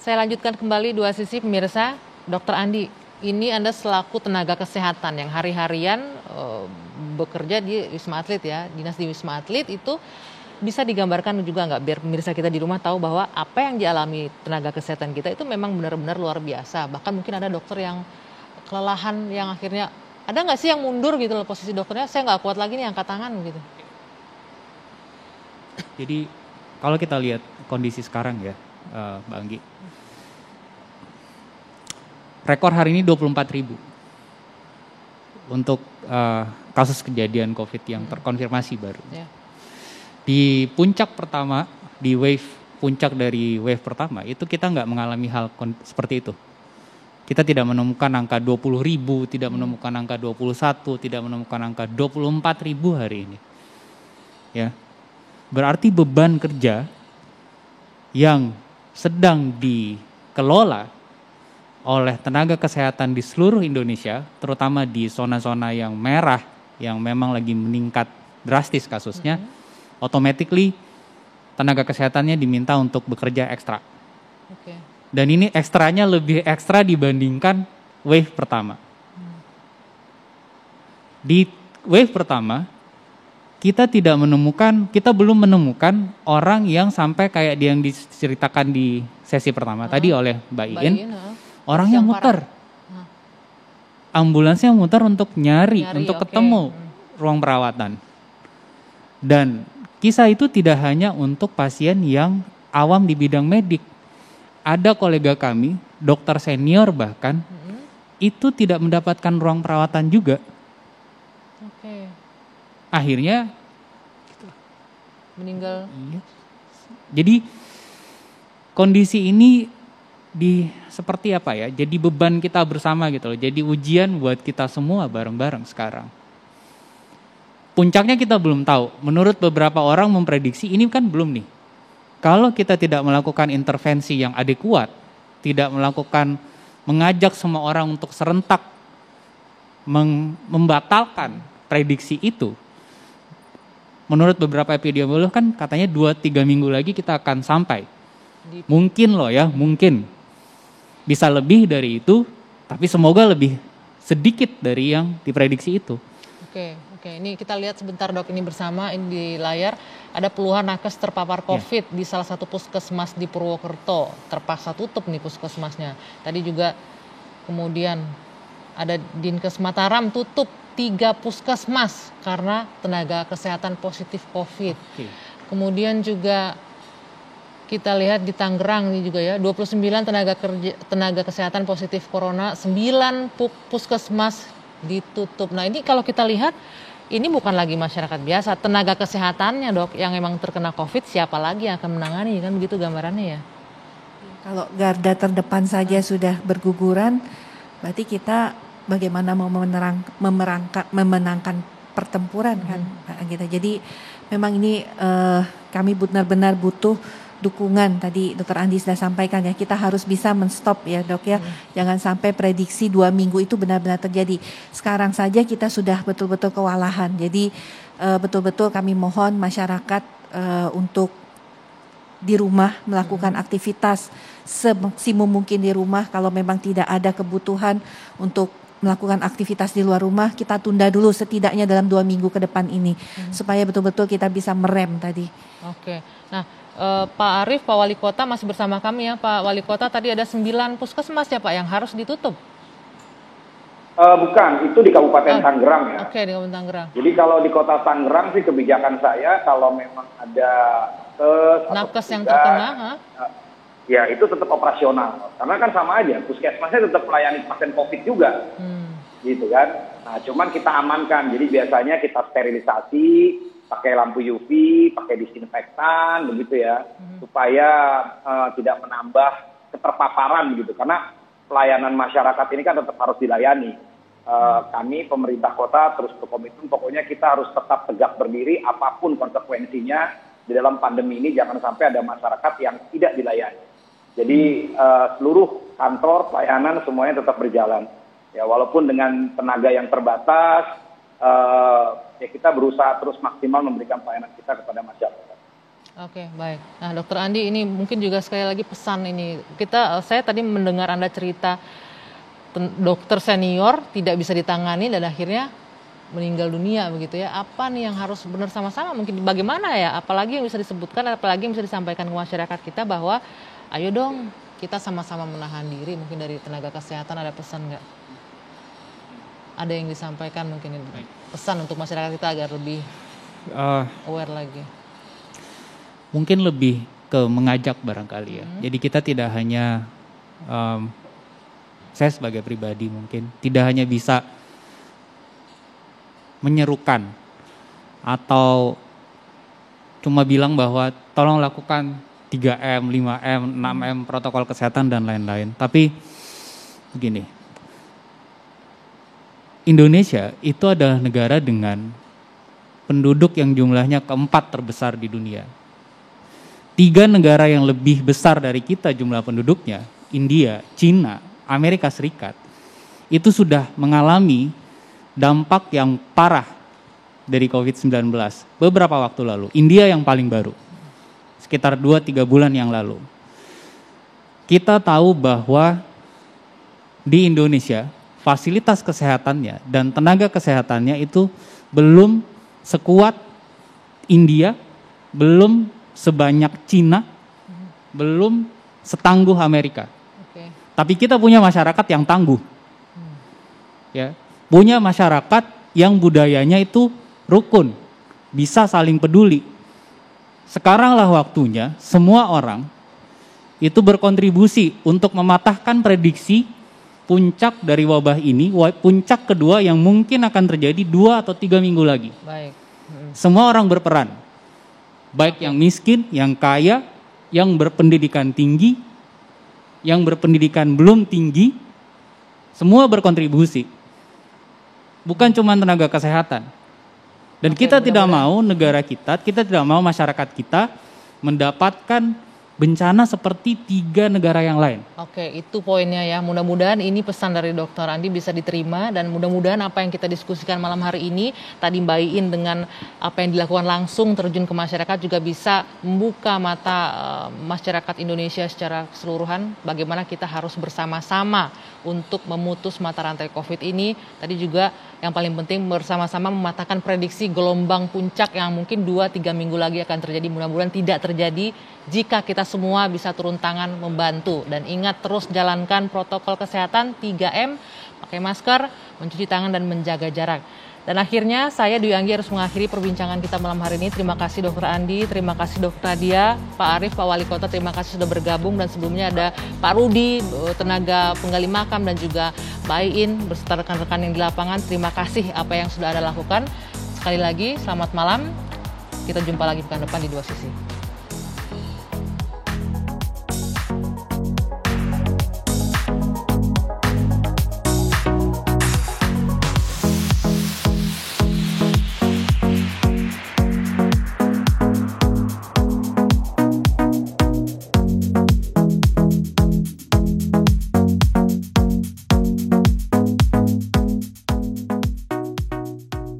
Saya lanjutkan kembali dua sisi pemirsa. Dr. Andi, ini Anda selaku tenaga kesehatan yang hari-harian bekerja di Wisma Atlet ya, dinas di Wisma Atlet itu bisa digambarkan juga nggak biar pemirsa kita di rumah tahu bahwa apa yang dialami tenaga kesehatan kita itu memang benar-benar luar biasa. Bahkan mungkin ada dokter yang kelelahan yang akhirnya ada nggak sih yang mundur gitu loh posisi dokternya, saya nggak kuat lagi nih angkat tangan gitu. Jadi kalau kita lihat kondisi sekarang ya, Mbak Anggi, rekor hari ini 24.000 untuk kasus kejadian COVID yang terkonfirmasi baru. Yeah. Di puncak pertama, di puncak dari wave pertama, itu kita nggak mengalami hal seperti itu. Kita tidak menemukan angka 20.000, tidak menemukan angka 21, tidak menemukan angka 24.000 hari ini. Ya, berarti beban kerja yang sedang dikelola oleh tenaga kesehatan di seluruh Indonesia, terutama di zona-zona yang merah, yang memang lagi meningkat drastis kasusnya, automatically tenaga kesehatannya diminta untuk bekerja ekstra. Okay. Dan ini ekstranya lebih ekstra dibandingkan wave pertama. Di wave pertama, kita belum menemukan orang yang sampai kayak yang diceritakan di sesi pertama tadi oleh Mbak Iin. Orangnya muter, ambulansnya muter untuk nyari untuk ketemu ruang perawatan. Dan kisah itu tidak hanya untuk pasien yang awam di bidang medik. Ada kolega kami, dokter senior bahkan, itu tidak mendapatkan ruang perawatan juga. Akhirnya meninggal. Iya. Jadi kondisi ini seperti apa ya? Jadi beban kita bersama gitu loh. Jadi ujian buat kita semua bareng-bareng sekarang. Puncaknya kita belum tahu. Menurut beberapa orang memprediksi ini kan belum nih. Kalau kita tidak melakukan intervensi yang adekuat, tidak mengajak semua orang untuk serentak membatalkan prediksi itu. Menurut beberapa epidemiolog kan katanya 2-3 minggu lagi kita akan sampai. Mungkin loh ya, mungkin. Bisa lebih dari itu, tapi semoga lebih sedikit dari yang diprediksi itu. Oke. Ini kita lihat sebentar dok, ini bersama ini di layar ada puluhan nakes terpapar COVID di salah satu puskesmas di Purwokerto. Terpaksa tutup nih puskesmasnya. Tadi juga kemudian ada Dinkes Mataram tutup 3 puskesmas karena tenaga kesehatan positif COVID. Kemudian juga kita lihat di Tangerang ini juga ya, 29 tenaga kesehatan positif corona, 9 puskesmas ditutup. Nah ini kalau kita lihat, ini bukan lagi masyarakat biasa, tenaga kesehatannya dok yang memang terkena COVID, siapa lagi yang akan menangani, kan begitu gambarannya ya? Kalau garda terdepan saja sudah berguguran, berarti kita bagaimana mau memenangkan pertempuran kan Pak Anggita. Jadi memang ini kami benar-benar butuh dukungan. Tadi Dr. Andi sudah sampaikan ya, kita harus bisa menstop ya dok ya. Jangan sampai prediksi 2 minggu itu benar-benar terjadi. Sekarang saja kita sudah betul-betul kewalahan. Jadi betul-betul kami mohon masyarakat untuk di rumah melakukan aktivitas semaksimum mungkin di rumah. Kalau memang tidak ada kebutuhan untuk melakukan aktivitas di luar rumah, kita tunda dulu setidaknya dalam 2 minggu ke depan ini supaya betul-betul kita bisa merem tadi. Oke. Nah, Pak Arief, Pak Wali Kota masih bersama kami ya. Pak Wali Kota, tadi ada 9 puskesmas ya Pak yang harus ditutup? Bukan, itu di Kabupaten Tangerang ya. Oke, di Kabupaten Tangerang. Jadi kalau di Kota Tangerang sih kebijakan saya kalau memang ada nakes yang terkena, ya itu tetap operasional. Karena kan sama aja, puskesmasnya tetap melayani pasien COVID juga. Gitu kan. Nah, cuman kita amankan. Jadi biasanya kita sterilisasi, pakai lampu UV, pakai disinfektan, begitu ya, supaya tidak menambah keterpaparan begitu. Karena pelayanan masyarakat ini kan tetap harus dilayani. Kami pemerintah kota terus berkomitmen, pokoknya kita harus tetap tegak berdiri apapun konsekuensinya di dalam pandemi ini, jangan sampai ada masyarakat yang tidak dilayani. Jadi seluruh kantor pelayanan semuanya tetap berjalan. Ya walaupun dengan tenaga yang terbatas. Ya kita berusaha terus maksimal memberikan pelayanan kita kepada masyarakat. Oke, baik. Nah, Dokter Andi, ini mungkin juga sekali lagi pesan ini. Saya tadi mendengar Anda cerita dokter senior tidak bisa ditangani dan akhirnya meninggal dunia begitu ya. Apa nih yang harus benar sama-sama mungkin bagaimana ya? Apalagi yang bisa disebutkan, apalagi yang bisa disampaikan ke masyarakat kita bahwa ayo dong kita sama-sama menahan diri. Mungkin dari tenaga kesehatan ada pesan nggak? Ada yang disampaikan mungkin pesan untuk masyarakat kita agar lebih aware lagi. Mungkin lebih ke mengajak barangkali ya. Jadi kita tidak hanya, saya sebagai pribadi mungkin tidak hanya bisa menyerukan atau cuma bilang bahwa tolong lakukan 3M, 5M, 6M protokol kesehatan dan lain-lain. Tapi begini, Indonesia itu adalah negara dengan penduduk yang jumlahnya keempat terbesar di dunia. 3 negara yang lebih besar dari kita jumlah penduduknya, India, Cina, Amerika Serikat, itu sudah mengalami dampak yang parah dari COVID-19 beberapa waktu lalu. India yang paling baru, sekitar 2-3 bulan yang lalu. Kita tahu bahwa di Indonesia, fasilitas kesehatannya dan tenaga kesehatannya itu belum sekuat India, belum sebanyak Cina, belum setangguh Amerika. Okay. Tapi kita punya masyarakat yang tangguh. Ya, punya masyarakat yang budayanya itu rukun, bisa saling peduli. Sekaranglah waktunya semua orang itu berkontribusi untuk mematahkan prediksi puncak dari wabah ini, puncak kedua yang mungkin akan terjadi 2 atau 3 minggu lagi. Baik. Semua orang berperan. Baik yang miskin, yang kaya, yang berpendidikan tinggi, yang berpendidikan belum tinggi, semua berkontribusi. Bukan cuma tenaga kesehatan. Dan kita tidak mau negara kita tidak mau masyarakat kita mendapatkan bencana seperti 3 negara yang lain. Oke, itu poinnya ya. Mudah-mudahan ini pesan dari Dokter Andi bisa diterima dan mudah-mudahan apa yang kita diskusikan malam hari ini tadi Mbak Iin dengan apa yang dilakukan langsung terjun ke masyarakat juga bisa membuka mata masyarakat Indonesia secara keseluruhan bagaimana kita harus bersama-sama untuk memutus mata rantai Covid ini. Tadi juga yang paling penting bersama-sama mematahkan prediksi gelombang puncak yang mungkin 2-3 minggu lagi akan terjadi. Mudah-mudahan tidak terjadi jika kita semua bisa turun tangan membantu. Dan ingat terus jalankan protokol kesehatan 3M, pakai masker, mencuci tangan dan menjaga jarak. Dan akhirnya saya Dwi Anggi harus mengakhiri perbincangan kita malam hari ini. Terima kasih Dokter Andi, terima kasih Dokter Nadia, Pak Arief, Pak Wali Kota, terima kasih sudah bergabung. Dan sebelumnya ada Pak Rudi, tenaga penggali makam dan juga Mbak Iin beserta rekan-rekan yang di lapangan. Terima kasih apa yang sudah Anda lakukan. Sekali lagi selamat malam, kita jumpa lagi pekan depan di 2 Sisi.